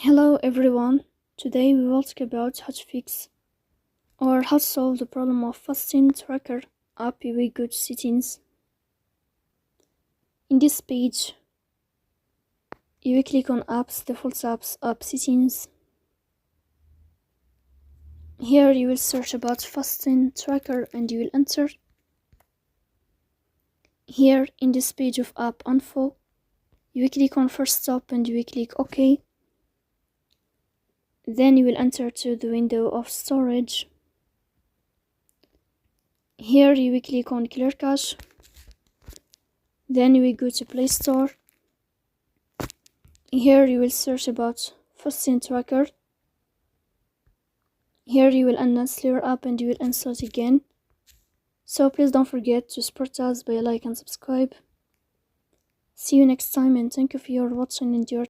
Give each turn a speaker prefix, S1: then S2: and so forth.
S1: Hello everyone. Today we will talk about how to fix or how to solve the problem of fasting tracker app with good settings. In this page, you will click on apps, default apps, app settings. Here you will search about fasting tracker and you will enter. Here in this page of app info, you will click on first stop and you will click OK. Then you will enter to the window of storage. Here you will click on clear cache. Then you will go to Play Store. Here you will search about fasting tracker. Here you will uninstall your app and you will install it again. So please don't forget to support us by like and subscribe. See you next time and thank you for your watching and your